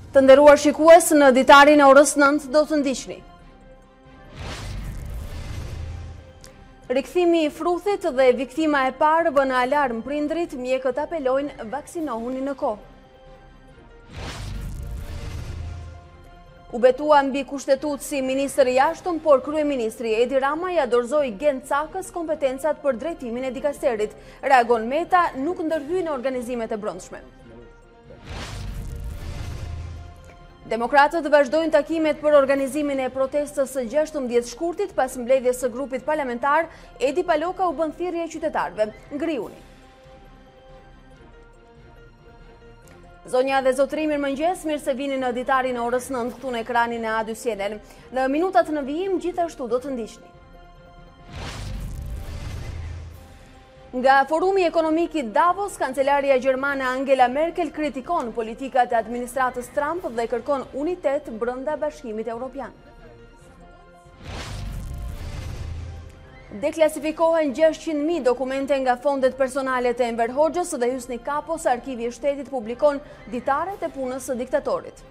Të nderuar shikues, në Ditarin e orës 9 do të ndiqni. Rikthimi i fruthit dhe viktima e parë vën alarm prindrit, mjekët apelojnë vaksinohuni në kohë. U betua mbi kushtetut si ministër i jashtëm, por kryeministri Edi Rama ja dorëzoi Gen Cakës kompetencat për drejtimin e dikasterit. Reagon Meta, nuk ndërhyj në organizimet e brendshme. Demokratët vazhdojnë takimet për organizimin e protestës së 16 shkurtit pas mbledhjes së grupit parlamentar. Edi Paloka u bën thirrje qytetarëve: ngrihuni. Zonja dhe zotëri, mirëmëngjes, mirë se vini në Ditarin e orës 9 këtu në ekranin e A2 CNN. Në minutat në vijim gjithashtu do të ndiqni. Nga Forumi Ekonomik i Davos, kancelaria gjermane Angela Merkel kritikon politikat e administratës Trump dhe kërkon unitet brenda Bashkimit Evropian. Deklasifikohen 600.000 dokumente nga fondet personale të Enver Hoxhës dhe Hysni Kapos, arkivi i shtetit publikon ditaret e punës së diktatorit.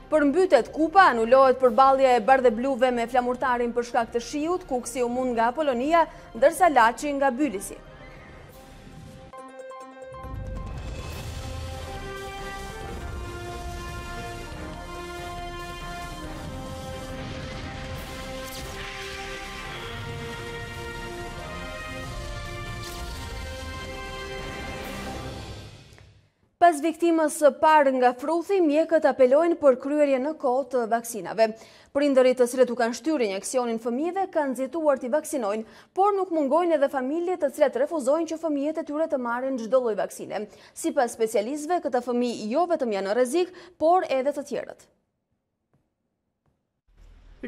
Përmbytet kupa, anulohet përballja e bardhebluve me flamurtarin për shkak të shiut, Kuksi u mund nga Polonia, ndërsa Laçi nga Bylisi. Pas viktimës së parë nga fruthi, mjekët apelojnë për kryerje në kohë të vaksinave. Prindërit të cilët u kanë shtyrë injeksionin fëmijëve kanë nxituar t'i vaksinojnë, por nuk mungojnë edhe familje të cilat refuzojnë që fëmijët e tyre të marrin çdo lloj vaksine. Sipas specialistëve, këta fëmijë jo vetëm janë në rrezik, por edhe të tjerët.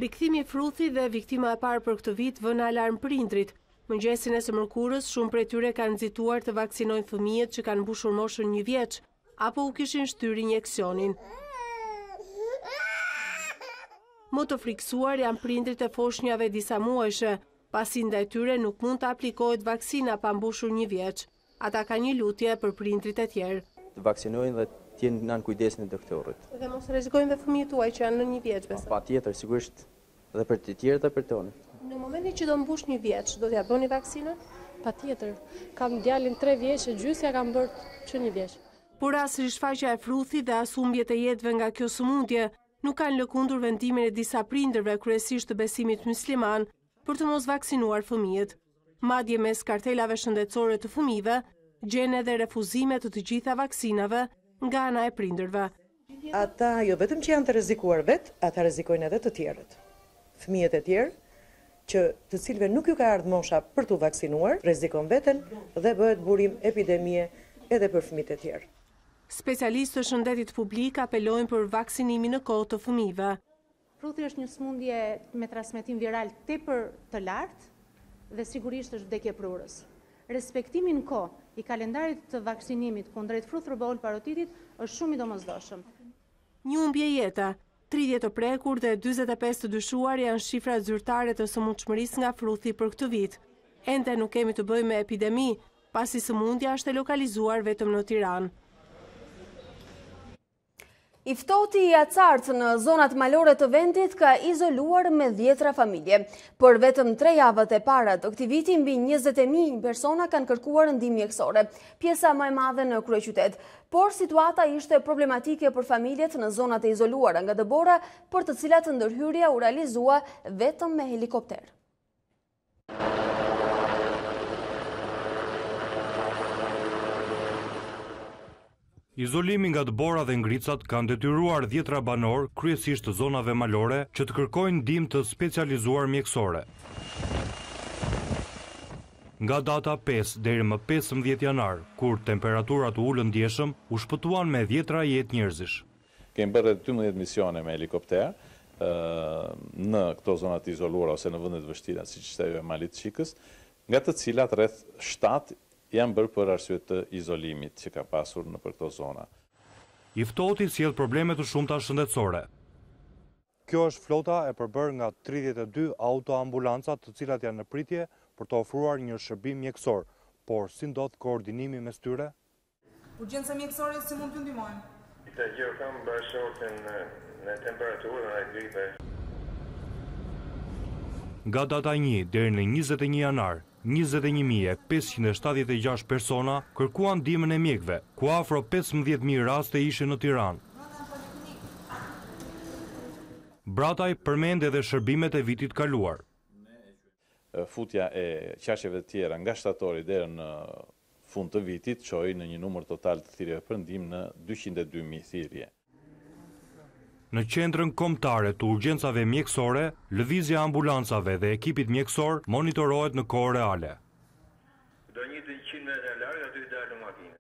Rikthimi i fruthit dhe viktima e parë për këtë vit vën alarm prindrit. Mëngjesin e së mërkurës, shumë prej tyre kanë nxituar të vaksinojnë fëmijët që kanë mbushur moshën 1 vjeç, apo u kishin shtyrë injeksionin. Më të friksuar janë prindrit e foshnjave disa muajshe, pasi ndaj tyre nuk mund të aplikohet vaksina pa mbushur 1 vjeç. Ata kanë një lutje për prindrit e tjerë. Të vaksinojnë dhe t'jenë nën kujdesin e doktorit. Dhe mos rrezikojnë dhe fëmijët tuaj që janë në 1 vjeç, besoj. Patjetër, sigurisht, dhe për të tjerë dhe për tonë. Në momentin që do mbush 1 vjeç, do t'ja bëni vaksinën? Patjetër. Kam djalin 3 vjeç e gjysja kam bërë që 1 vjeç. Por as rishfaqja e fruthit dhe as humbjet e jetëve nga kjo sëmundje nuk kanë lëkundur vendimin e disa prindërve, kryesisht të besimit musliman, për të mos vaksinuar fëmijët. Madje mes kartelave shëndetësore të fëmijëve, gjen edhe refuzime të gjitha vaksinave nga ana e prindërve. Ata jo vetëm që janë të rrezikuar vet, ata rrezikojnë edhe të tjerët. Fëmijët e tjerë që të cilëve nuk ju ka ardhur mosha për t'u vaksinuar, rrezikon veten dhe bëhet burim epidemie edhe për fëmijët e tjerë. Specialistë të shëndetit publik apelojnë për vaksinimin në kohë të fëmijëve. Fruthi është një sëmundje me transmetim viral tepër të lartë dhe sigurisht është vdekje prurës. Respektimi në kohë i kalendarit të vaksinimit kundrejt fruth rubol parotitit është shumë i domosdoshëm. Një humbje jeta, 30 të prekur dhe 45 të dyshuar janë shifrat zyrtare të sëmundshmërisë nga fruthi për këtë vit. Ende nuk kemi të bëjmë me epidemi, pasi sëmundja është e lokalizuar vetëm në Tiranë. I ftohti i acartë në zonat malore të vendit ka izoluar me 10 familje. Për vetëm 3 javët e para të këtij viti, mbi 20.000 persona kanë kërkuar ndihmë mjekësore, pjesa më e madhe në kryeqytet. Por situata ishte problematike për familjet në zonat e izoluara nga dëbora, për të cilat ndërhyrja u realizua vetëm me helikopter. Izolimi nga dëbora dhe ngricat kanë detyruar 10 banor, kryesisht të zonave malore, që të kërkojnë ndihmë të specializuar mjekësore. Nga data 5 deri më 15 janar, kur temperaturat u ulën ndjeshëm, u shpëtuan me 10 jetë njerëzish. Kemi bërë 12 misione me helikopter në këto zonat izoluara ose në vendet vështira, siç ishte ajo e Malit Çikës, nga të cilat rreth 7 janë bërë për arsye të izolimit që ka pasur në për këto zona. I ftohti sjell probleme të shumta shëndetësore. Kjo është flota e përbërë nga 32 autoambulanca të cilat janë në pritje për të ofruar një shërbim mjekësor, por si ndodh koordinimi mes tyre? Urgjenca mjekësore si mund t'ju ndihmojmë? Të gjë kam bashkëtorën në temperaturën e gripe. Nga data 1 deri në 21 janar, 21.576 persona kërkuan ndihmën e mjekëve, ku afro 15.000 raste ishin në Tiranë. Brataj përmend edhe shërbimet e vitit kaluar. Futja e qaqeve të tjera nga shtatori deri në fund të vitit çoi në një numër total të thirrjeve për ndihmë në 202.000 thirrje. Në qendrën kombëtare të urgjencave mjekësore, lëvizja ambulancave dhe ekipit mjekësor monitorohet në kohë reale. Do një 100 metra larg aty dalë makinë.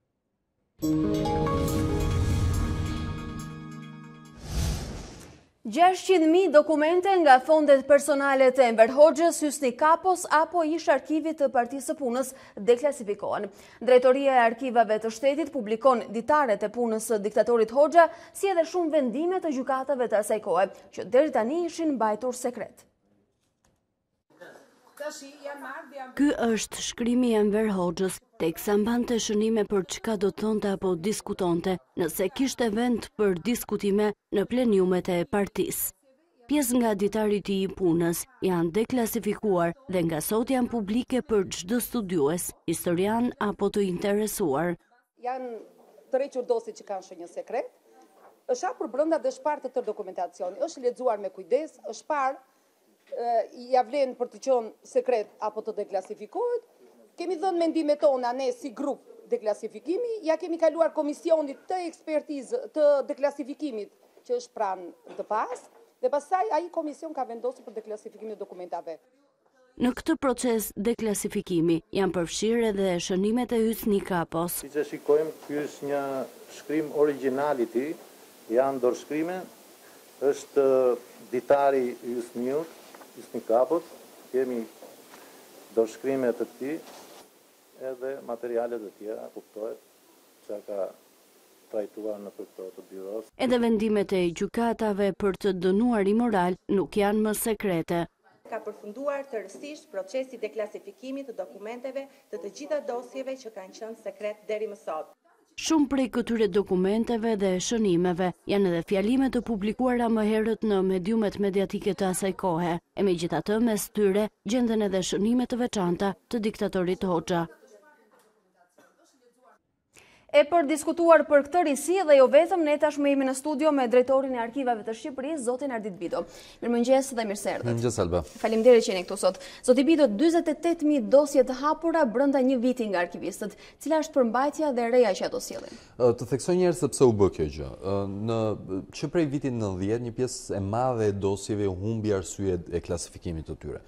600.000 dokumente nga fondet personale të Enver Hoxhës, Hysni Kapos apo ish arkivit të Partisë së Punës deklasifikohen. Drejtoria e Arkivave të Shtetit publikon ditaret e punës së diktatorit Hoxha, si edhe shumë vendime të gjykatave të asaj kohe, që deri tani ishin mbajtur sekret. Ky është shkrimi i Enver Hoxhës, teksa mbante shënime për çka do thonte apo diskutonte nëse kishte vend për diskutime në pleniumet e partisë. Pjesë nga ditarit i punës janë deklasifikuar dhe nga sot janë publike për çdo studiues, historian apo të interesuar. Janë tërhequr dosje që kanë shënjë sekret, është hapur brenda dhe është parë të dokumentacioni, është lexuar me kujdes, është parë ja vlen për të qenë sekret apo të deklasifikohet. Kemi dhënë mendimet tona ne si grup deklasifikimi, ja kemi kaluar komisionit të ekspertizë të deklasifikimit që është pranë të pas, dhe pastaj ai komision ka vendosur për deklasifikimin e dokumentave. Në këtë proces deklasifikimi janë përfshirë edhe shënimet e Hysni Kapos. Siç e shikojmë, ky është një shkrim originality, janë dorëshkrime, është Ditari i Hysni Kapos, kemi dorëshkrimet të këtij edhe materialet e tjera, kuptohet që ka trajtuar në këto të byros. Edhe vendimet e gjykatave për të dënuar imoral nuk janë më sekrete. Ka përfunduar tërësisht procesi deklasifikimit të dokumenteve të të gjitha dosjeve që kanë qenë sekret deri më sot. Shumë prej këtyre dokumenteve dhe shënimeve janë edhe fjalime të publikuara më herët në mediumet mediatike të asaj kohe, e megjithatë mes tyre gjenden edhe shënime të veçanta të diktatorit Hoxha. E për diskutuar për këtë risi dhe jo vetëm, ne tashmë jemi në studio me drejtorin e Arkivave të Shqipërisë, zotin Ardit Bido. Mirëmëngjes dhe mirëseardhët. Mirëmëngjes Alba. Faleminderit që jeni këtu sot. Zoti Bido, 48.000 dosje të hapura brenda një viti nga arkivistët. Cila është përmbajtja dhe reja që ato sjellin? Të theksoj një herë sepse u bë kjo gjë. Që prej vitit 90, një pjesë e madhe e dosjeve u humbi arsye e klasifikimit të tyre.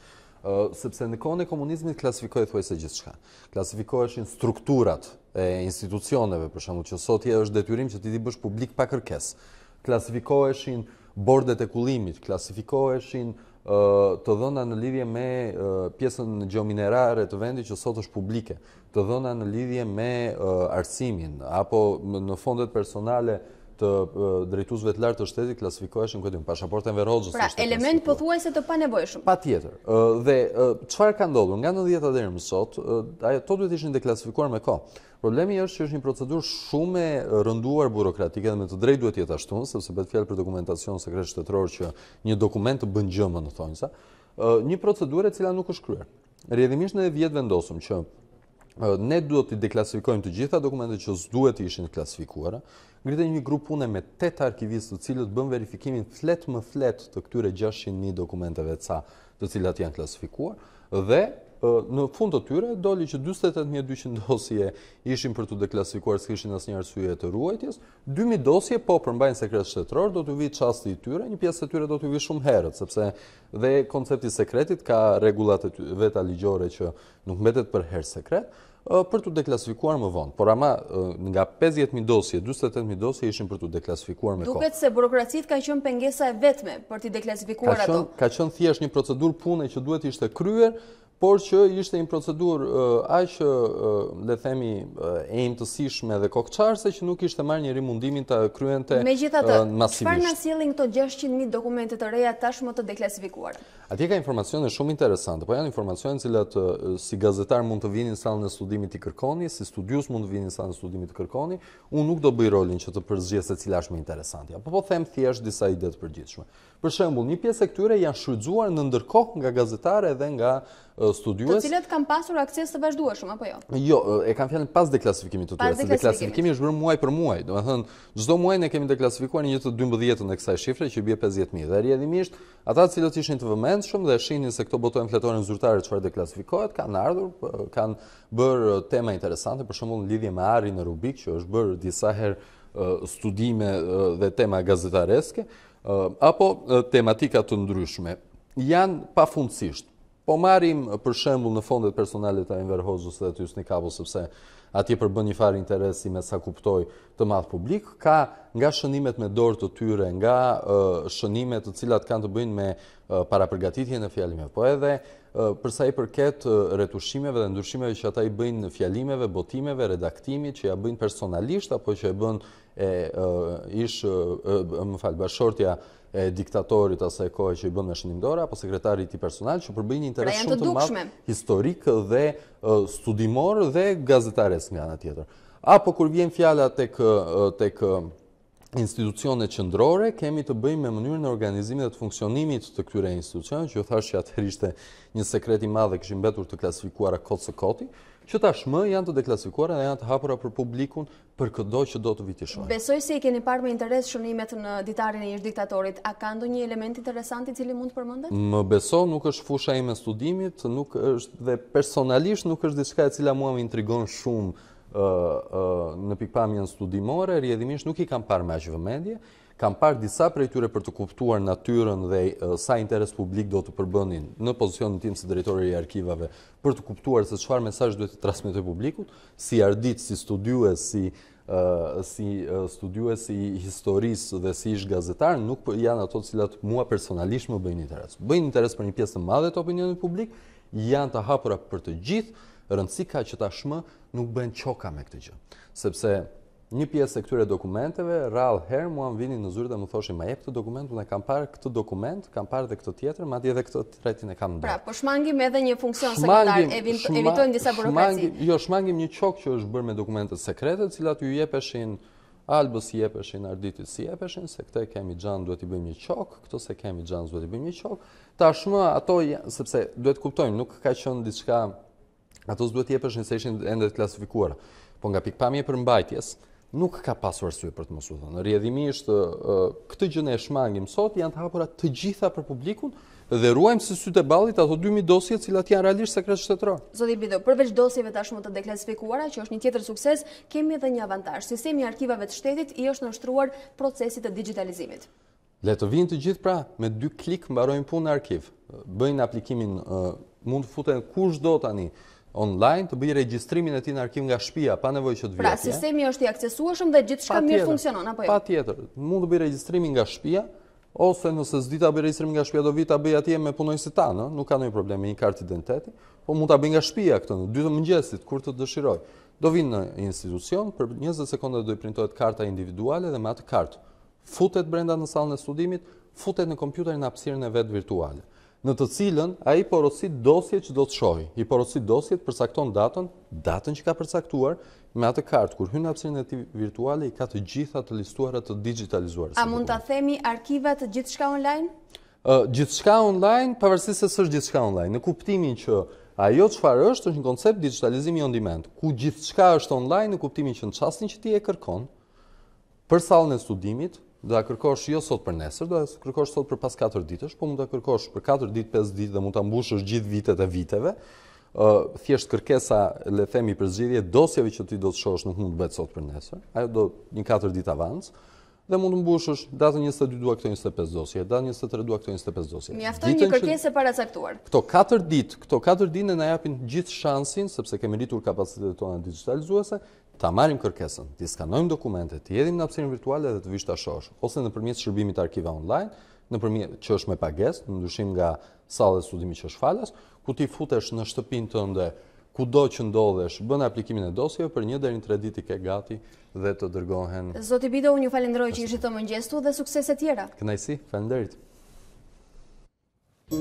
Sepse në kohën e komunizmit klasifikohej thuajse gjithçka. Klasifikoheshin strukturat e institucioneve, për shembull, që sot është detyrim që ti bësh publik pa kërkesë. Klasifikoheshin bordet e kullimit, klasifikoheshin të dhëna në lidhje me pjesën gjeominerare të vendit që sot është publike, të dhëna në lidhje me arsimin, apo në fondet personale të drejtuesve të lartë të shtetit klasifikoheshin pasaportën Enver Hoxhës. Pra, element pothuajse të panevojshëm. Patjetër. Dhe çfarë ka ndodhur nga 90-ta deri më sot, ato duhet ishin deklasifikuar me kohë. Problemi është që është një procedurë shumë e rënduar burokratike dhe me të drejtë duhet jetë ashtu, sepse bëhet fjalë për dokumentacion sekret shtetëror që një dokument të bën gjë më në thonjza, një procedurë e cila nuk është kryer. Rrjedhimisht ne vjet vendosëm që ne duhet të deklasifikojmë të gjitha dokumentet që s'duhet të ishin klasifikuara. Ngritej një grup pune me 8 arkivistë të cilët bën verifikimin flet më flet të këtyre 600.000 dokumenteve të cilat janë klasifikuar dhe në fund të tyre doli që 48.200 dosje ishin për të deklasifikuar, s'kishin asnjë arsye të ruajtjes, 2.000 dosje po përmbajnë sekret shtetëror, do t'u vijë çasti i tyre, një pjesë e tyre do t'u vijë shumë herët, sepse dhe koncepti i sekretit ka rregullat e veta ligjore që nuk mbetet për herë sekret, për të deklasifikuar më vonë. Por ama nga 50.000 dosje, 48.000 dosje ishin për të deklasifikuar me kohë. Duket se burokracitë ka qenë pengesa e vetme për të deklasifikuar ato. Ka qenë thjesht një procedurë pune që duhet ishte kryer, por që ishte një procedurë aq le themi e imtësishme dhe kokçarse që nuk ishte marrë njëri mundimin ta kryente masivisht. Megjithatë, çfarë na sjellin këto 600.000 dokumente të reja tashmë të deklasifikuara? Atje ka informacione shumë interesante, po janë informacione cilat si gazetar mund të vini në sallën e studimit të kërkoni, si studius mund të vini në sallën e studimit të kërkoni, unë nuk do bëj rolin që të përzgjes se cila është më interesante, apo po them thjesht disa ide të përgjithshme. Për shembull, një pjesë e këtyre janë shfrytzuar në ndërkohë nga gazetarë dhe nga studiues. Të cilët kanë pasur akses të vazhdueshëm apo jo? Jo, e kam fjalën pas deklasifikimit të tyre, se deklasifikimi është bërë muaj për muaj. Domethënë, çdo muaj ne kemi deklasifikuar një të 12-ën e kësaj shifre që bie 50.000. Dhe rrjedhimisht ata të cilët ishin të vëmendshëm dhe shihnin se këto botojnë fletoren zyrtare çfarë deklasifikohet, kanë ardhur, kanë bërë tema interesante, për shembull në lidhje me Arrin në Rubik, që është bërë disa herë studime dhe tema gazetareske, apo tematika të ndryshme. Janë pafundësisht. Po marrim për shembull në fondet personale të Enver Hoxhës dhe të Hysni Kabos, sepse atje përbën një farë interesi me sa kuptoj të madh publik, ka nga shënimet me dorë të tyre, nga shënimet të cilat kanë të bëjnë me parapërgatitjen e fjalimeve, po edhe përsa i përket retushimeve dhe ndryshimeve që ata i bëjnë në fjalimeve, botimeve, redaktimit, që ja bëjnë personalisht apo që e bën bashortja e diktatorit asaj kohe që i bën me shënim dorë, apo sekretari i tij personal, që përbëjnë një interes shumë të madh historik dhe studimor dhe gazetares nga ana tjetër. Apo kur vjen fjala tek institucionet qendrore, kemi të bëjmë me mënyrën e organizimit dhe të funksionimit të këtyre institucioneve, që ju thash që atëherë ishte një sekret i madh dhe kishin mbetur të klasifikuara kot së koti, që tashmë janë të deklasifikuara dhe janë të hapura për publikun për çdo që do të viti shohë. Besoj se i keni parë me interes shënimet në Ditarin e ish diktatorit. A ka ndonjë element interesant i cili mund të përmendet? Më beso, nuk është fusha ime studimit, nuk është dhe personalisht nuk është diçka e cila mua më intrigon shumë në pikpamjen studimore, rrjedhimisht nuk i kam parë me aq vëmendje. Kam parë disa prej tyre për të kuptuar natyrën dhe sa interes publik do të përbënin në pozicionin tim si drejtori i arkivave për të kuptuar se çfarë mesazh duhet të transmetoj publikut, si ardit, si studiues, si studiues i historisë dhe si ish gazetar, nuk janë ato të cilat mua personalisht më bëjnë interes. Bëjnë interes për një pjesë të madhe të opinionit publik, janë të hapura për të gjithë, rëndësi ka që tashmë nuk bëhen çoka me këtë gjë, sepse një pjesë e këtyre dokumenteve, rrallë herë mua më vinin në zyrë dhe më thoshin, ma jep këtë dokument, unë e kam parë këtë dokument, kam parë dhe këtë tjetër, madje edhe këtë tretin e kam Pra, po shmangim edhe një funksion sekretar, evitojmë disa burokraci. Jo, shmangim një qok që është bërë me dokumentet sekrete, cilat ju jepeshin Albës si jepeshin, Arditit si jepeshin, se këte kemi xhan duhet i bëjmë një qok, këto se kemi xhan duhet i bëjmë një qok. Tashmë ato, sepse duhet kuptojmë, nuk ka qenë diçka, ato duhet jepeshin se ishin ende të klasifikuara, po nga pikpamje e përmbajtjes, nuk ka pasur arsye për të mos u thënë. Rrjedhimisht këtë gjë ne e shmangim sot, janë të hapura të gjitha për publikun dhe ruajmë si sytë e ballit ato 2000 dosje të cilat janë realisht sekret shtetëror. Zoti Bido, përveç dosjeve tashmë të deklasifikuara, që është një tjetër sukses, kemi edhe një avantazh. Sistemi i arkivave të shtetit i është nënshtruar procesit të digitalizimit. Le të vinë të gjithë pra, me 2 klik mbarojnë punë në arkiv. Bëjnë aplikimin, mund të futen kushdo tani online, të bëj regjistrimin e tij në arkiv nga shtëpia, pa nevojë që të vijë. Pra, sistemi është i aksesueshëm dhe gjithçka mirë funksionon, apo jo? Patjetër, mund të bëj regjistrimin nga shtëpia, ose nëse s'di ta bëj regjistrimin nga shtëpia, do vi ta bëj atje me punonjësit tanë, nuk ka ndonjë problem me një kartë identiteti, po mund ta bëj nga shtëpia këtë në 2 të mëngjesit kur të dëshiroj. Do vinë në institucion, për 20 sekonda do i printohet karta individuale dhe me atë kartë futet brenda në sallën e studimit, futet në kompjuterin në hapësirën e vet virtuale, në të cilën ai porosit dosjet që do të shohë. I porosit dosjet, përcakton datën që ka përcaktuar, me atë kartë, kur hyn në hapësirën e tij virtuale, i ka të gjitha të listuara të digitalizuara. A mund ta themi arkivat gjithçka online? Gjithçka online, pavarësisht se s'është gjithçka online, në kuptimin që ajo çfarë është një koncept digitalizimi on demand, ku gjithçka është online në kuptimin që në çastin që ti e kërkon për sallën e studimit, do ta kërkosh jo sot për nesër, do ta kërkosh sot për pas 4 ditësh, po mund ta kërkosh për 4 ditë, 5 ditë dhe mund ta mbushësh gjithë vitet e viteve. Thjesht kërkesa, le themi, për zgjidhje dosjeve që ti do të shohësh nuk mund të bëhet sot për nesër. Ajo do një 4 ditë avans dhe mund të mbushësh datën 22 dua këto 25 dosje, datën 23 dua këto 25 dosje. Mjafton një kërkesë paracaktuar. Këto 4 ditë ne na japin gjithë shansin, sepse kemi rritur kapacitetet tona digitalizuese, ta marrim kërkesën, t'i skanojmë dokumentet, t'i jedhim në hapësirën virtuale dhe të vish ta shohësh, ose nëpërmjet shërbimit arkiva online, nëpërmjet që është me pagesë, në ndryshim nga salla e studimit që është falas, ku ti futesh në shtëpinë tënde, kudo që ndodhesh, bën aplikimin e dosjeve, për 1 deri në 3 ditë i ke gati dhe të dërgohen. Zoti Bido, unë ju falenderoj që ishit të mëngjesu dhe suksese tjera. Kënaqësi, faleminderit. Të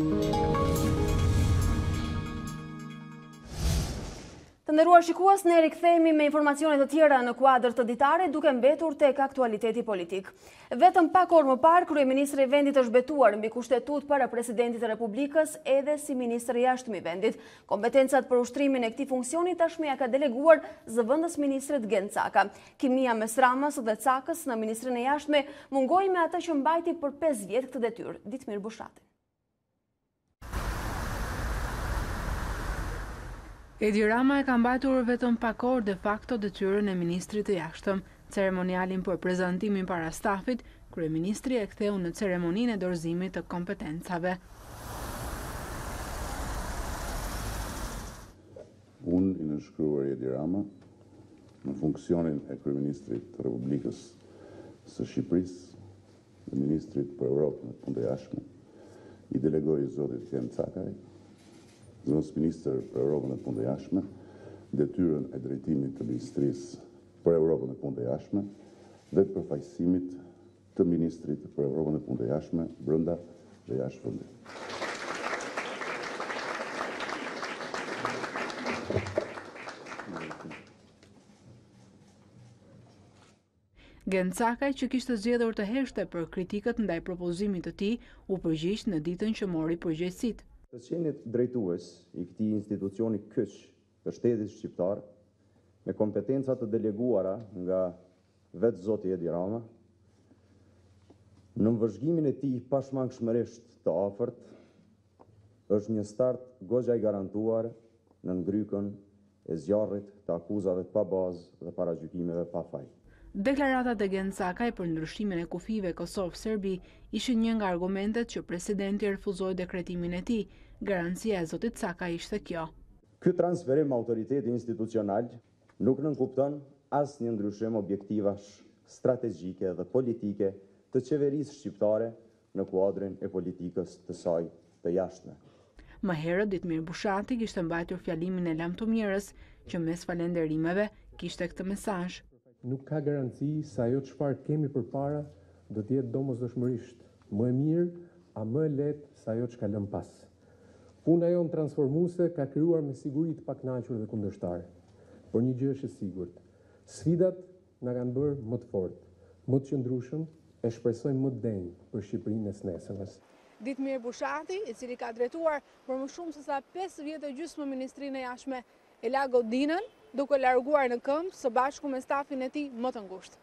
nderuar shikues, ne rikthehemi me informacione të tjera në kuadër të ditare, duke mbetur tek aktualiteti politik. Vetëm pak orë më parë, kryeministri i vendit është betuar mbi kushtetut para presidentit të Republikës edhe si ministri i jashtëm i vendit. Kompetencat për ushtrimin e këtij funksioni tashmë ja ka deleguar zëvendës ministrit Gencaka. Kimia mes Ramës dhe Cakës në ministrinë e jashtme mungoi me atë që mbajti për 5 vjet këtë detyrë. Ditmir Bushati. Edi Rama e ka mbajtur vetëm pak orë de facto detyrën e ministrit të jashtëm. Ceremonialin për prezantimin para stafit, kryeministri e ktheu në ceremoninë e dorëzimit të kompetencave. Unë i nënshkruar Edi Rama në funksionin e kryeministrit të Republikës së Shqipërisë dhe ministrit për Europën dhe punë të jashtme, i delegoj zotit Gencakaj, zëvendës ministër për Europën e punë të jashtme, detyrën e drejtimit të ministrisë për Europën e punë të jashtme dhe të përfaqësimit të ministrit për Europën e punë të jashtme brenda dhe jashtë vendit. Gencakaj, që kishte zgjedhur të heshte për kritikët ndaj propozimit të tij, u përgjigj në ditën që mori përgjegjësitë. Të qenit drejtues i këtij institucioni kyç të shtetit shqiptar, me kompetencat të deleguara nga vetë zoti Edi Rama, në vëzhgimin e tij pashmangshmërisht të afërt, është një start goxha i garantuar në ngrykën e zjarrit të akuzave pa bazë dhe paragjykimeve pa faj. Deklaratat e Gencakaj për ndryshimin e kufive Kosovë-Serbi ishin një nga argumentet që presidenti refuzoi dekretimin e tij. Garancia e zotit Cakaj ishte kjo. Ky transferim autoriteti institucional nuk nënkupton asnjë ndryshim objektivash, strategjike dhe politike të qeverisë shqiptare në kuadrin e politikës të saj të jashtme. Më herët Ditmir Bushati kishte mbajtur fjalimin e lamtumierës që mes falënderimeve kishte këtë mesazh. Nuk ka garanci se ajo çfarë kemi përpara do të jetë domosdoshmërisht më e mirë a më e lehtë se ajo çka lëm pas. Puna jonë transformuese ka krijuar me siguri të pakënaqur dhe kundërshtar. Por një gjë është e sigurt. Sfidat na kanë bërë më të fortë, më të qëndrueshëm e shpresojmë më të denjë për Shqipërinë e nesërmes. Ditmir Bushati, i cili ka drejtuar për më shumë se sa 5 vjet e gjysmë ministrinë e jashtme, e la godinën duke larguar në këmbë së bashku me stafin e tij më të ngushtë.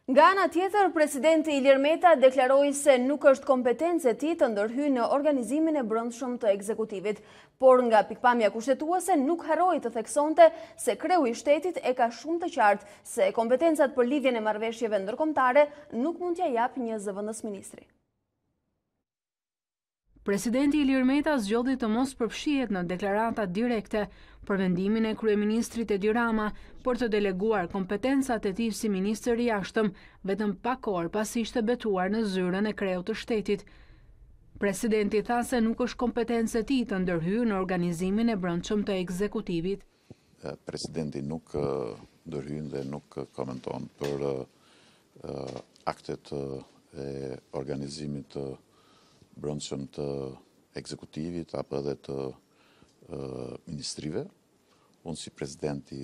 Nga ana tjetër, presidenti Ilir Meta deklaroi se nuk është kompetencë e tij të ndërhyjë në organizimin e brendshëm të ekzekutivit, por nga pikpamja kushtetuese nuk harroi të theksonte se kreu i shtetit e ka shumë të qartë se kompetencat për lidhjen e marrëveshjeve ndërkombëtare nuk mund t'ia jap një zëvendës ministri. Presidenti Ilir Meta zgjodhi të mos përfshihet në deklarata direkte për vendimin e kryeministrit Edi Rama për të deleguar kompetencat e tij si ministër i jashtëm vetëm pak orë pasi ishte betuar në zyrën e kreut të shtetit. Presidenti tha se nuk është kompetencë e tij të ndërhyjë në organizimin e brendshëm të ekzekutivit. Presidenti nuk ndërhyn dhe nuk komenton për aktet e organizimit të brendshëm të ekzekutivit apo edhe të ministrive. Unë si presidenti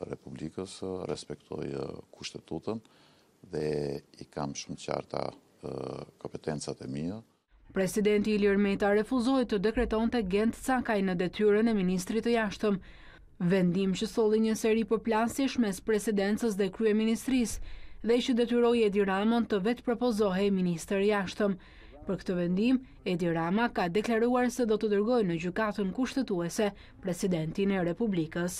Republikës respektoj kushtetutën dhe i kam shumë qarta kompetencat e mia. Presidenti Ilir Meta refuzoi të dekretonte Gencakaj në detyrën e ministrit të jashtëm, vendim që solli një seri përplasjesh mes presidencës dhe kryeministrisë dhe që detyroi Edi Ramën të vetë propozohej ministër i jashtëm. Për këtë vendim, Edi Rama ka deklaruar se do të dërgojë në gjykatën kushtetuese presidentin e Republikës.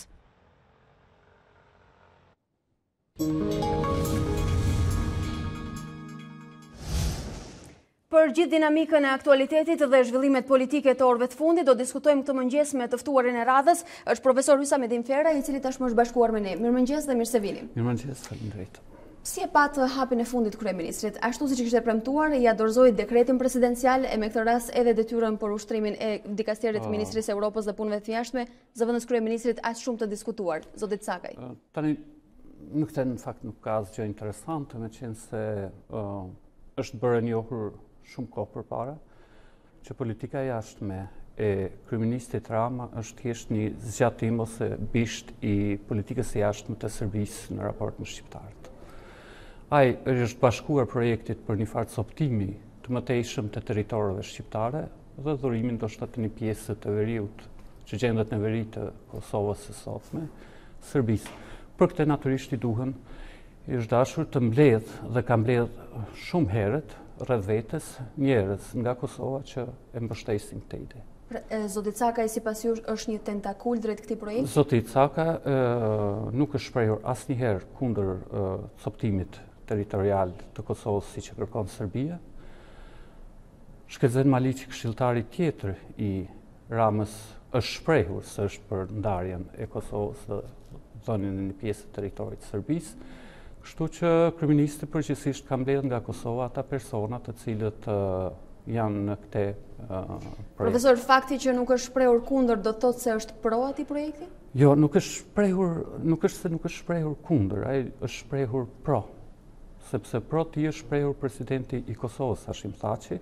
Për gjithë dinamikën e aktualitetit dhe zhvillimet politike të orëve të fundit, do diskutojmë këtë mëngjes me të ftuarin e radhës, është profesor Hysam Fera, i cili tashmë është bashkuar me ne. Mirëmëngjes dhe mirë se vini. Mirëmëngjes, faleminderit. Si e pat hapin e fundit kryeministrit, ashtu siç kishte premtuar, ja dorëzoi dekretin presidencial e me këtë rast edhe detyrën për ushtrimin e dikasterit të Ministrisë së Evropës dhe Punëve të Jashtme, zëvendës kryeministrit aq shumë të diskutuar, zoti Cakaj. Tani në këtë në fakt nuk ka asgjë interesante, meqense është bërë njohur shumë kohë përpara që politika jashtme e kryeministit Rama është thjesht një zgjatim ose bisht i politikës së jashtme të Serbisë në raport me shqiptarët. Ai është bashkuar projektit për një farë coptimi të mëtejshëm të territoreve shqiptare dhe dhurimin ndoshta të një pjesë të veriut që gjendet në veri të Kosovës së sotme, Serbisë. Për këtë natyrisht i duhen është dashur të mbledh dhe ka mbledh shumë herët rreth vetes njerëz nga Kosova që e mbështesin këtë ide. Zoti Cakaj sipas jush është një tentakul drejt këtij projekti? Zoti Caka nuk është shprehur asnjëherë kundër coptimit territorial të Kosovës siç e kërkon Serbia. Shkenzen Maliqi, këshilltari tjetër i Ramës, është shprehur se është për ndarjen e Kosovës dhe dhënien e një pjesë të territorit të Serbisë. Kështu që kryeministri përgjithsisht ka mbledh nga Kosova ata persona të cilët janë në këtë projekt. Profesor, fakti që nuk është shprehur kundër do të thotë se është pro atij projekti? Jo, nuk është se nuk është shprehur kundër, ai është shprehur pro. Sepse pro ti është shprehur presidenti i Kosovës, Hashim Thaçi.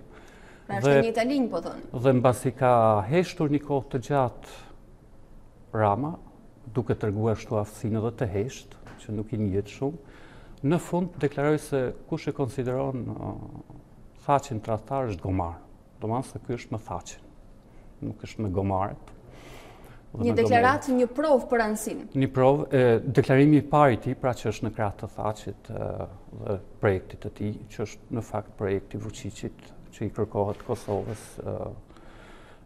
Pra është një italin, po thonë. Dhe mbasi ka heshtur një kohë të gjatë Rama, duke treguar ashtu aftësinë edhe të heshtë, që nuk i njihet shumë, në fund deklaroi se kush e konsideron Thaçin tradhtar është gomar. Domethënë se ky është me Thaçin, nuk është me gomarët. Një deklaratë, një provë për anësinë. Një provë, deklarimi i parë i tij, pra që është në krah të Thaçit dhe projektit të tij, që është në fakt projekti Vučićit që i kërkohet Kosovës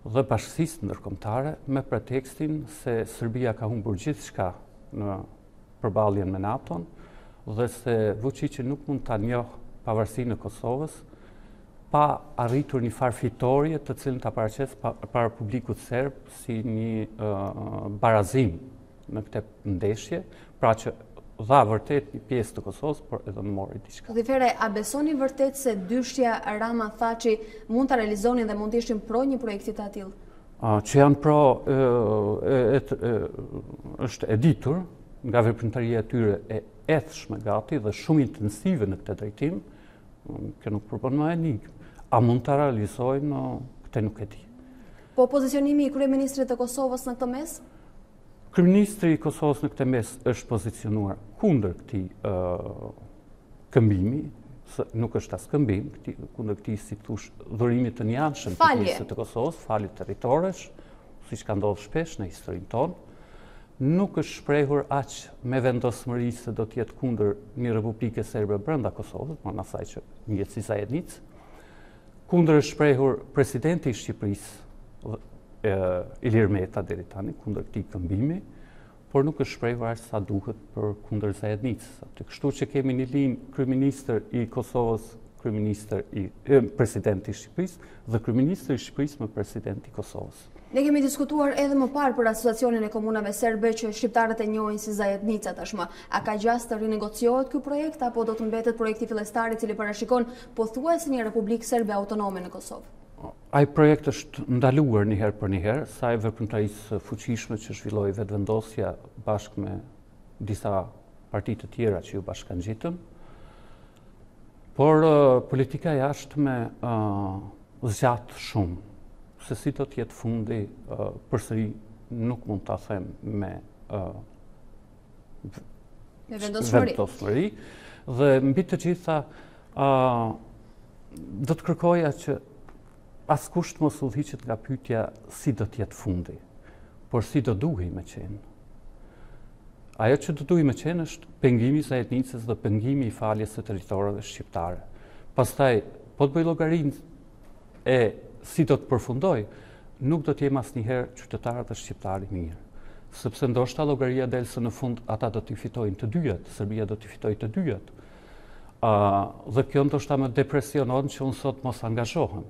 dhe bashkësisë ndërkombëtare me pretekstin se Serbia ka humbur gjithçka në përballjen me NATO-n dhe se Vučići nuk mund ta njohë pavarësinë e Kosovës pa arritur një farë fitorie të cilën ta paraqes para publikut serb si një barazim në këtë ndeshje, pra që dha vërtet një pjesë të Kosovës, por edhe në mori diçka. Ditari, a besoni vërtet se dyshja Rama-Thaçi mund ta realizonin dhe mund të ishin pro një projekti të tillë? Që janë pro është e ditur nga veprimtaria e tyre e ethshme gati dhe shumë intensive në këtë drejtim, që nuk përbën më enigmë. A mund të realizojnë, këtë nuk e di. Po pozicionimi i kryeministrit të Kosovës në këtë mes? Kryeministri i Kosovës në këtë mes është pozicionuar kundër këtij këmbimi, nuk është as këmbim, kundër këtij, si thosh, dhurimit të njanshëm të pjesës të Kosovës, falje territoresh, siç ka ndodhur shpesh në historinë tonë. Nuk është shprehur aq me vendosmëri se do të jetë kundër një republike serbe brenda Kosovës, më asaj që njihet si zajednicë. Kundër është shprehur presidenti i Shqipërisë, Ilir Meta deri tani, kundër këtij këmbimi, por nuk është shprehur aq sa duhet për kundër zajednicës. Kështu që kemi një linjë kryeministër i Kosovës, presidenti i Shqipërisë dhe kryeministri i Shqipërisë me presidenti i Kosovës. Ne kemi diskutuar edhe më parë për asociacionin e komunave serbe që shqiptarët e njohin si zajednica tashmë. A ka gjas të rinegociohet ky projekt apo do të mbetet projekti fillestari i cili parashikon pothuajse një republikë serbe autonome në Kosovë? Ai projekt është ndaluar një herë për një herë, sa e veprimtarisë fuqishme që zhvilloi vetëvendosja bashkë me disa parti të tjera që ju bashkangjitëm. Por politika jashtme zgjat shumë. Se si do të jetë fundi, përsëri nuk mund ta them me vendosmëri. Dhe mbi të gjitha do të kërkoja që askush mos udhëhiqet nga pyetja si do të jetë fundi, por si do duhej me qenë. Ajo që do duhej me qenë është pengimi i zajednicës dhe pengimi i faljes së territoreve shqiptare. Pastaj, po të bëj llogarinë e si do të përfundoj, nuk do të jem asnjëherë qytetarët e shqiptarë mirë. Sepse ndoshta llogaria del se në fund ata do t'i fitojnë të dyjat, Serbia do t'i fitojë të dyjat. Dhe kjo ndoshta më depresionon që unë sot mos angazhohem.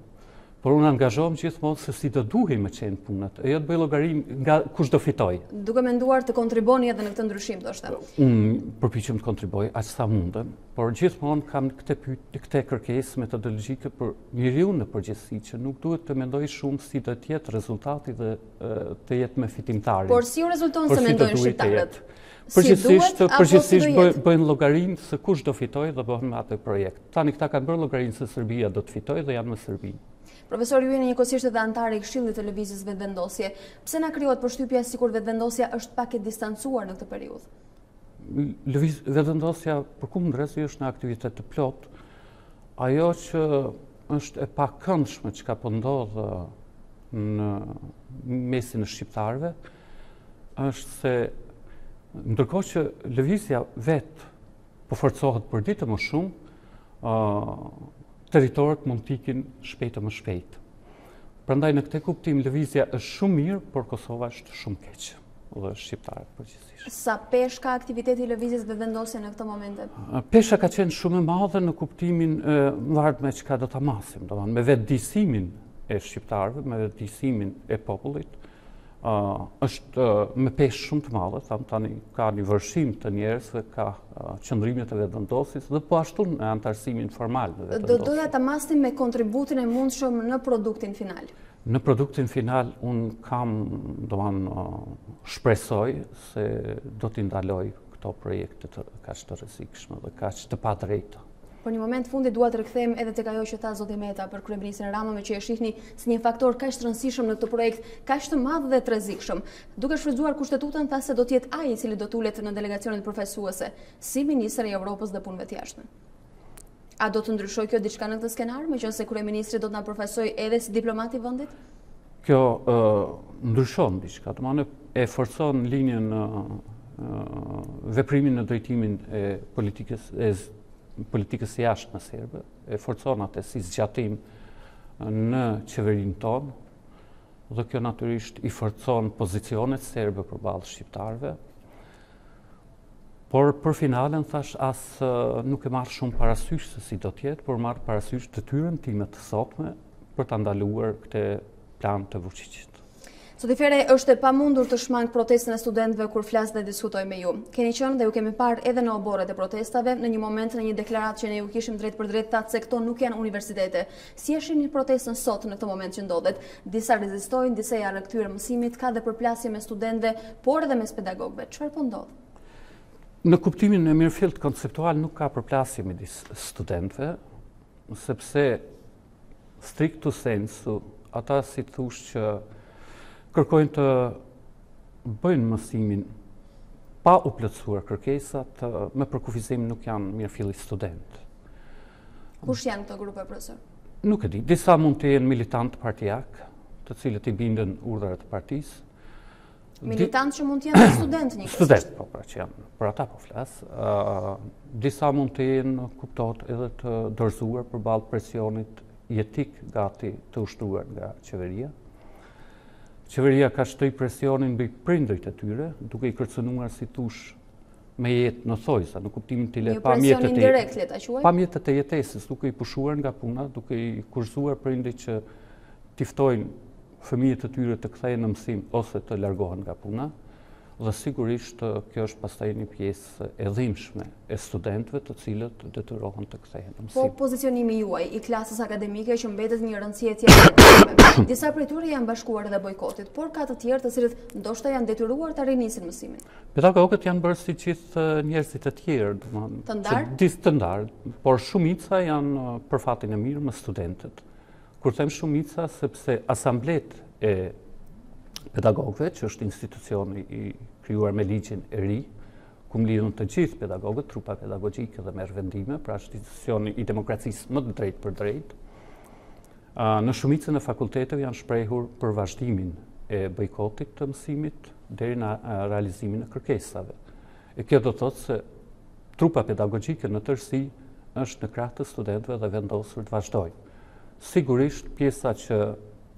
Por unë angazhohem gjithmonë se si do duhej me qenë punët, e jo të bëj llogarinë nga kush do fitojë. Duke menduar të kontriboni edhe në këtë ndryshim, ndoshta. Unë përpiqem të kontriboj aq sa mundem, por gjithmonë kam këtë kërkesë metodologjike për njeriu në përgjithësi që nuk duhet të mendoj shumë si do të jetë rezultati dhe të jetë me fitimtarin. Por si u rezulton se mendojnë shqiptarët? Përgjithsisht bëjnë llogarinë se kush do fitojë dhe bëhen me atë projekt. Tani këta kanë bërë llogarinë se Serbia do të fitojë dhe janë me Serbinë. Profesor, ju jeni njëkohësisht edhe antar i Këshillit të Lëvizjes Vetëvendosje. Pse na krijohet përshtypja sikur vetëvendosja është pak e distancuar në këtë periudhë? Vetëvendosja përkundër është në aktivitet të plot. Ajo që është e pakëndshme çka po ndodh në mesin e shqiptarëve është se ndërkohë që lëvizja vetë po forcohet për ditë më shumë, territorët mund t'ikin shpejt më shpejt. Prandaj në këtë kuptim lëvizja është shumë mirë, por Kosova është shumë keq dhe shqiptarët përgjithsisht. Sa pesh ka aktiviteti i lëvizjes Vetëvendosje në këtë momente? Pesha ka qenë shumë e madhe në kuptimin varet me çka do ta masim, domethënë me vetëdijsimin e shqiptarëve, me vetëdijsimin e popullit. Është me peshë shumë të madhe, tani ka një vërshim të njerëzve, ka qëndrimet e vetëvendosjes dhe po ashtu në antarësimin formal në vetëvendosje. Doja ta masnim me kontributin e mundshëm në produktin final. Në produktin final unë kam, shpresoj se do t'i ndaloj këto projekte kaq të rrezikshme dhe kaq të padrejta. Për një moment fundi dua të rikthejmë edhe tek ajo që tha zoti Meta për kryeministrin Rama, me që e shihni si një faktor kaq të rëndësishëm në këtë projekt, kaq të madh dhe të rrezikshëm. Duke shfrytzuar kushtetutan, tha se do të jetë ai i cili do të ulet në delegacionet përfaqësuese si ministër i Evropës dhe punëve të jashtme. A do të ndryshojë kjo diçka në këtë skenar, meqense kryeministri do të na përfaqësojë edhe si diplomat i vendit? Kjo ndryshon diçka, domethënë e forcon linjën veprimin në drejtimin e politikës jashtme serbe, e forcon atë si zgjatim në qeverinë tonë dhe kjo natyrisht i forcon pozicionet serbe përballë shqiptarëve. Por për finalen thash as nuk e marr shumë parasysh se si do të jetë, por marr parasysh detyrën time të sotme për ta ndaluar këtë plan të Vučićit. Zoti Fere, është e pamundur të shmang protestën e studentëve kur flas dhe diskutoj me ju. Keni qenë dhe ju kemi parë edhe në oborret e protestave, në një moment në një deklaratë që ne ju kishim drejt për drejt thatë se këto nuk janë universitete. Si e shihni protestën sot në këtë moment që ndodhet? Disa rezistojnë, disa janë rikthyer mësimit, ka dhe përplasje me studentëve, por edhe mes pedagogëve. Çfarë po ndodh? Në kuptimin e mirëfillt konceptual nuk ka përplasje midis studentëve, sepse strictu sensu ata si thosh që kërkojnë të bëjnë mësimin pa u plotësuar kërkesat, me përkufizim nuk janë mirëfilli student. Kush janë këto grupe, profesor? Nuk e di. Disa mund të jenë militantë partijak, të cilët i bindën urdhrat të partisë. Militantë që mund të jenë studentë një Student, po, pra që janë, për ata po flas. Disa mund të jenë, kuptohet, edhe të dorëzuar përballë presionit jetik gati të ushtruar nga qeveria. Qeveria ka shtoj presionin mbi prindërit e tyre, duke i kërcënuar si tush me jetë në thojsa, në kuptimin të le pa mjetët e jetesës, duke i pushuar nga puna, duke i kurzuar prindërit që t'i ftojnë fëmijët e tyre të kthehen në mësim ose të largohen nga puna. Dhe sigurisht kjo është pastaj një pjesë e dhimbshme e studentëve të cilët detyrohen të kthehen në mësim. Po pozicioni juaj i klasës akademike që mbetet një rëndësi e tjetër. Disa prej tyre janë bashkuar edhe bojkotit, por ka të tjerë të cilët ndoshta janë detyruar ta rinisin mësimin. Pedagogët janë bërë si gjithë njerëzit e tjerë, të ndarë, por shumica janë për fatin e mirë me studentët. Kur them shumica sepse asamblet e pedagogëve, që është institucioni i krijuar me ligjin e ri, ku mlidhen të gjithë pedagogët, trupa pedagogjike dhe merr vendime, pra është institucioni i demokracisë më të drejtë për drejtë. Në shumicën e fakulteteve janë shprehur për vazhdimin e bojkotit të mësimit deri në realizimin e kërkesave. E kjo do të thotë se trupa pedagogjike në tërësi është në krah të studentëve dhe vendosur të vazhdojë. Sigurisht pjesa që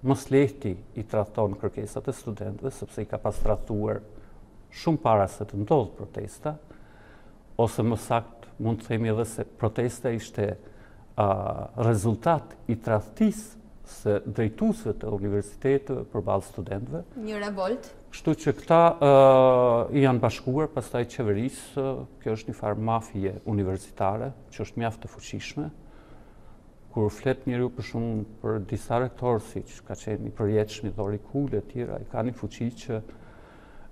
mos lehti i trahton kërkesat e studentëve, sepse i ka pas trahtuar shumë para se të ndodhë protesta, ose më saktë mund të themi edhe se protesta ishte rezultat i tradhtisë së drejtuesve të universiteteve përballë studentëve. Një revolt. Kështu që këta janë bashkuar pastaj qeverisë, kjo është një farë mafie universitare, që është mjaft të fuqishme. Kur flet njeriu për shumë për disa rektorë, siç ka qenë i përjetshëm Dori Kule e tjera, i kanë një fuqi që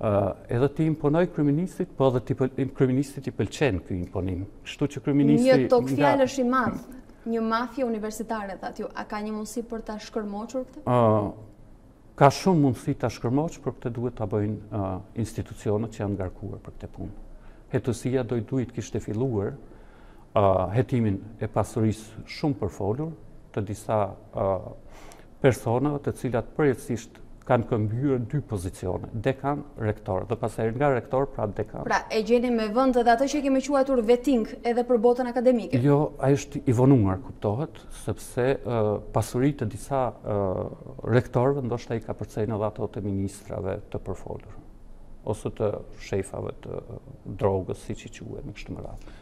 Edhe ti imponoj kryeministrit, po edhe kryeministrit i pëlqen ky imponim. Kështu që kryeministri... Një tokë fjalësh i madh, një mafje universitare, thatë ju, a ka një mundësi për ta shkërmoqur këtë? Ka shumë mundësi ta shkërmoq, për këtë duhet ta bëjnë institucionet që janë ngarkuar për këtë punë. Hetësia duhet kishte filluar hetimin e pasurisë shumë përfolur të disa personave të cilat përjetësisht kanë këmbyer 2 pozicione, dekan, rektor, dhe pastaj nga rektor pra dekan. Pra, e gjeni me vend edhe atë që kemi quajtur vetting edhe për botën akademike? Jo, ai është i vonuar, kuptohet, sepse pasuritë të disa rektorëve ndoshta i ka përcejnë edhe ato të ministrave të përfolur, ose të shefave të drogës, siç i quhen me kështu me radhë.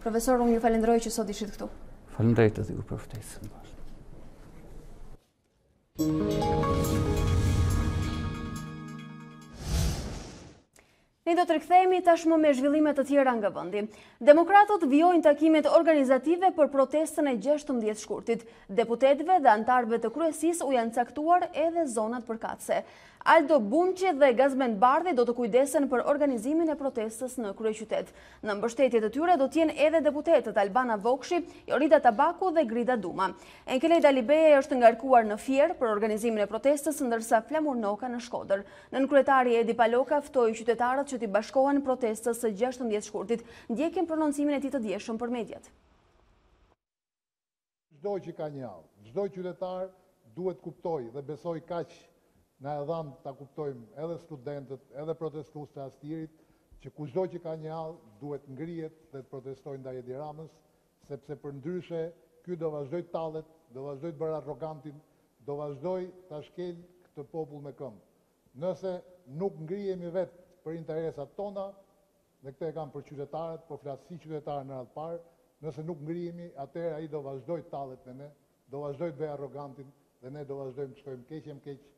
Profesor, unë ju falenderoj që sot ishit këtu. Faleminderit edhe ju për ftesën. Ne do të rikthehemi tashmë me zhvillime të tjera nga vendi. Demokratët vijojnë takimet organizative për protestën e 16 shkurtit. Deputetëve dhe antarëve të kryesisë u janë caktuar edhe zonat përkatëse. Aldo Bunqi dhe Gazmend Bardhi do të kujdesen për organizimin e protestës në kryeqytet. Në mbështetje të tyre do të jenë edhe deputetët Albana Vokshi, Jorida Tabaku dhe Grida Duma. Enkelej Dalibeje është ngarkuar në Fier për organizimin e protestës, ndërsa Flamur Noka në Shkodër. Nënkryetari Edi Paloka ftoi qytetarët që t'i bashkohen protestës së 16 shkurtit. Ndjekim prononcimin e tij të dieshëm për mediat. Çdo që ka njallë, çdo qytetar duhet kuptoj dhe besoj kaq na e dham ta kuptojmë edhe studentët, edhe protestuesët e Astirit, që kushdo që ka njallë duhet ngrihet dhe të protestojë ndaj Edi Ramës, sepse për ndryshe ky do vazhdoj të tallet, do vazhdoj të bërë arrogantin, do vazhdoj ta shkel këtë popull me këmbë. Nëse nuk ngrihemi vetë për interesat tona, dhe këtë e kam për qytetarët, po flas si qytetarë në radhë parë, nëse nuk ngrihemi, atëherë ai do vazhdoj të tallet me ne, do vazhdoj të bëjë arrogantin dhe ne do vazhdojmë të shkojmë keq.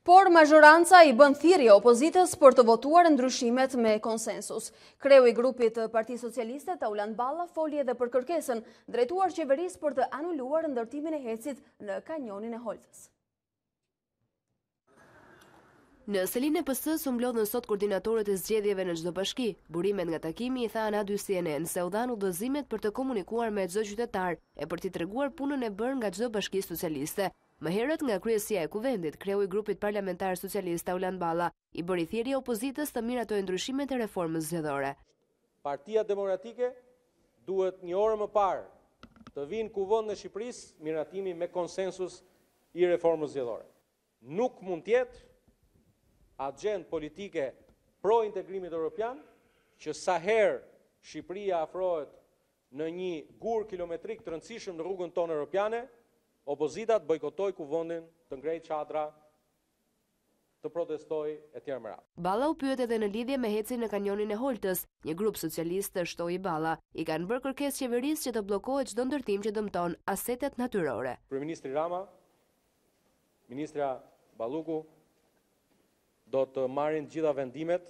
Por mazhoranca i bën thirrje opozitës për të votuar ndryshimet me konsensus. Kreu i grupit të Partisë Socialiste, Tauland Balla, foli edhe për kërkesën drejtuar qeverisë për të anuluar ndërtimin e hecit në kanjonin e Holtës. Në selinë e PS-së u mblodhën sot koordinatorët e zgjedhjeve në çdo bashki. Burimet nga takimi i tha ana 2 CNN se u dhan udhëzimet për të komunikuar me çdo qytetar e për t'i treguar punën e bërë nga çdo bashki socialiste. Më herët nga kryesia e kuvendit, kreu i grupit parlamentar socialist Tauland Balla i bëri thirrje opozitës të miratojë ndryshimet e reformës zgjedhore. Partia Demokratike duhet një orë më parë të vinë kuvend në Shqipërisë miratimi me konsensus i reformës zgjedhore. Nuk mund të jetë agjendë politike pro integrimit evropian që sa herë Shqipëria afrohet në një gur kilometrik të rëndësishëm në rrugën tonë europiane, opozitat bojkotoj kuvendin, të ngrej çadra, të protestoj etj. me radhë. Balla u pyet edhe në lidhje me hecin në kanjonin e Holtës. Një grup socialist shtoi Balla, i kanë bërë kërkesë qeverisë që të bllokohet çdo ndërtim që dëmton asetet natyrore. Kryeministri Rama, ministra Balluku do të marrin gjitha vendimet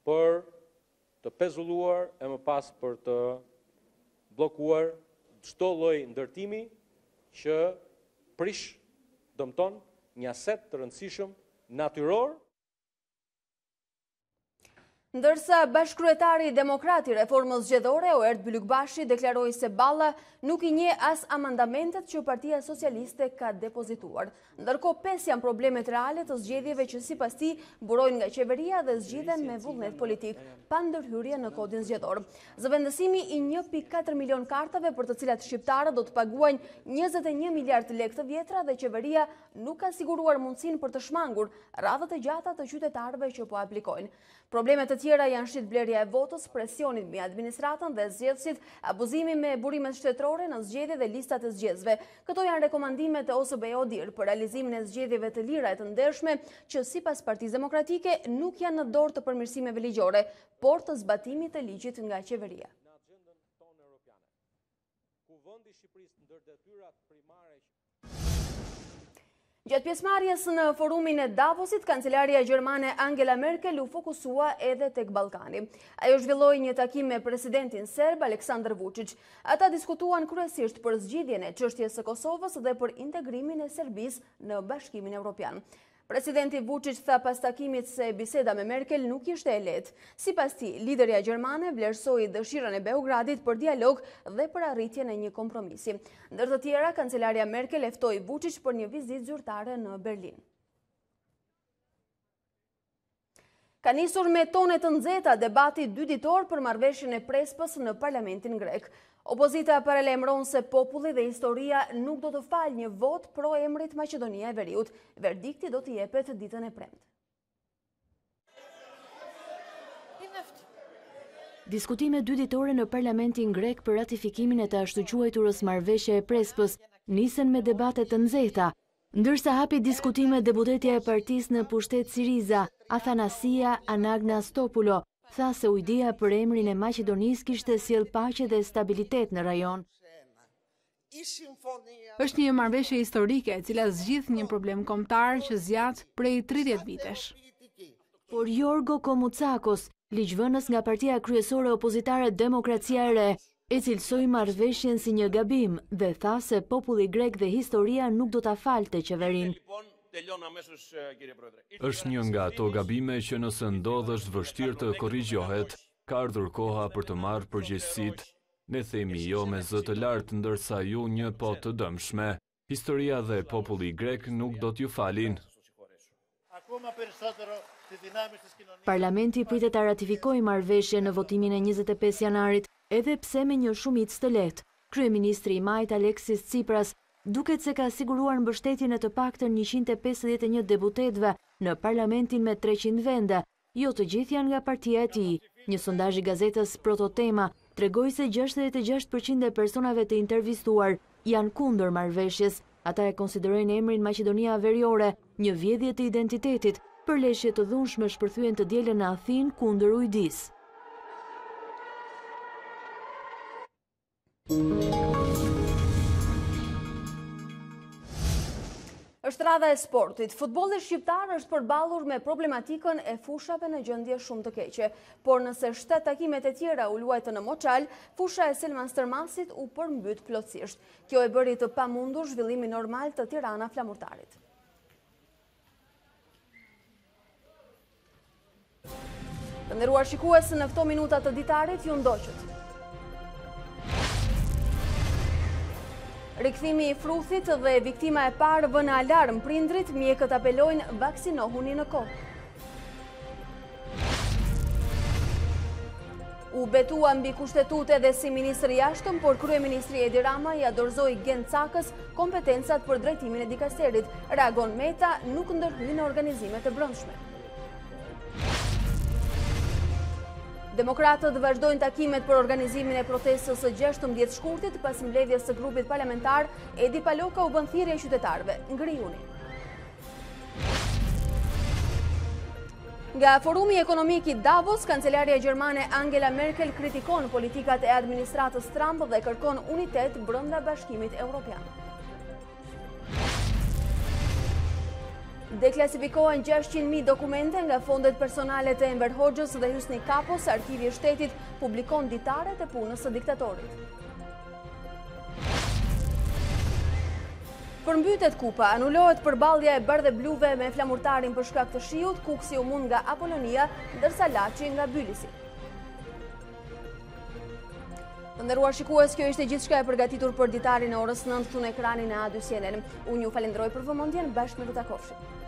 për të pezulluar e më pas për të bllokuar çdo lloj ndërtimi që prish dëmton një aset të rëndësishëm natyror. Ndërsa bashkëkryetari demokrat i reformës zgjedhore Oert Bylykbashi deklaroi se Balla nuk i njeh as amandamentet që Partia Socialiste ka depozituar. Ndërkohë 5 janë problemet reale të zgjedhjeve që sipas tij burojnë nga qeveria dhe zgjidhen me vullnet politik, pa ndërhyrje në kodin zgjedhor. Zëvendësimi i 1.4 milion kartave për të cilat shqiptarët do të paguajnë 21 miliard lekë të vjetra dhe qeveria nuk ka siguruar mundësinë për të shmangur radhët e gjata të qytetarëve që po aplikojnë. Problemet të tjera janë shitblerja e votës, presionit mbi administratën dhe zgjedhësit, abuzimi me burimet shtetërore në zgjedhje dhe listat e zgjedhësve. Këto janë rekomandimet e OSBE-ODIR për realizimin e zgjedhjeve të lira e të ndershme që sipas Partisë Demokratike nuk janë në dorë të përmirësimeve ligjore, por të zbatimit të ligjit nga qeveria. Gjatë pjesëmarrjes në forumin e Davosit, kancelaria gjermane Angela Merkel u fokusua edhe tek Ballkani. Ajo zhvilloi një takim me presidentin serb Aleksandar Vučić. Ata diskutuan kryesisht për zgjidhjen e çështjes së Kosovës dhe për integrimin e Serbisë në Bashkimin Evropian. Presidenti Vučić tha pas takimit se biseda me Merkel nuk ishte e lehtë. Sipas tij, liderja gjermane vlerësoi dëshirën e Beogradit për dialog dhe për arritjen e një kompromisi. Ndër të tjera, kancelaria Merkel e ftoi Vučić për një vizitë zyrtare në Berlin. Ka nisur me tone të nxehta debati 2 ditor për marrëveshjen e Prespës në Parlamentin grek. Opozita paralajmëron se populli dhe historia nuk do të falë një vot pro emrit Maqedonia e Veriut. Verdikti do të jepet ditën e premte. Diskutime 2 ditore në Parlamentin grek për ratifikimin e të ashtuquajturës marrëveshje e Prespës nisen me debate të nxehta, ndërsa hapi diskutime deputetja e partisë në pushtet Siriza, Athanasia Anagnastopulo, tha se ujdia për emrin e Maqedonisë kishte sjell paqe dhe stabilitet në rajon. Është një marrëveshje historike e cila zgjidh një problem kombëtar që zgjat prej 30 vitesh. Por Jorgo Komutsakos, ligjvënës nga partia kryesore opozitare Demokracia e Re, e cilësoi marrëveshjen si një gabim dhe tha se populli grek dhe historia nuk do ta falte qeverinë. Është një nga ato gabime që nëse ndodh është vështirë të korrigjohet, ka ardhur koha për të marrë përgjegjësitë. Ne themi jo me zë të lartë, ndërsa ju një po të dëmshme. Historia dhe populli grek nuk do t'ju falin. Parlamenti pritet ta ratifikojë marrëveshjen në votimin e 25 janarit, edhe pse me një shumicë të lehtë. Kryeministri i Majt Aleksis Tsipras duket se ka siguruar mbështetjen e të paktën 151 deputetëve në parlamentin me 300 vende, jo të gjithë janë nga partia e tij. Një sondazh i gazetës Prototema tregoi se 66% e personave të intervistuar janë kundër marrëveshjes. Ata e konsiderojnë emrin Maqedonia Veriore një vjedhje të identitetit, për leshje të dhunshme shpërthyen të dielën në Athinë kundër ujdisë. Është radha e sportit. Futbolli shqiptar është përballur me problematikën e fushave në gjendje shumë të keqe, por nëse 7 takimet e tjera u luajtën në Moçal, fusha e Selman Stërmasit u përmbyt plotësisht. Kjo e bëri të pamundur zhvillimin normal të Tirana Flamurtarit. Të nderuar shikues, në këto minuta të ditarit ju ndoqët. Rikthimi i fruthit dhe viktima e parë vën në alarm prindrit, mjekët apelojnë vaksinohuni në kohë. U betua mbi kushtetut edhe si ministri i jashtëm, por kryeministri Edi Rama ja dorëzoi Gen Cakës kompetencat për drejtimin e dikasterit. Reagon Meta, nuk ndërhyn në organizimet e brendshme. Demokratët vazhdojnë takimet për organizimin e protestës së 16 shkurtit pas mbledhjes së grupit parlamentar. Edi Paloka u bën thirrje qytetarëve: ngrijuni. Nga Forumi Ekonomik i Davos, kancelaria gjermane Angela Merkel kritikon politikat e administratës Trump dhe kërkon unitet brenda Bashkimit Evropian. Deklasifikohen 600.000 dokumente nga fondet personale të Enver Hoxhës dhe Hysni Kapos, arkivi i shtetit publikon ditaret e punës së diktatorit. Përmbytet kupa, anulohet përballja e bardhë bluve me Flamurtarin për shkak të shiut, Kuksi u mund nga Apolonia, ndërsa Laçi nga Bylisi. Të nderuar shikues, kjo ishte gjithçka e përgatitur për ditarin e orës 9 këtu në ekranin e A2 CNN. Unë ju falenderoj për vëmendjen, bashkë me të takofshim.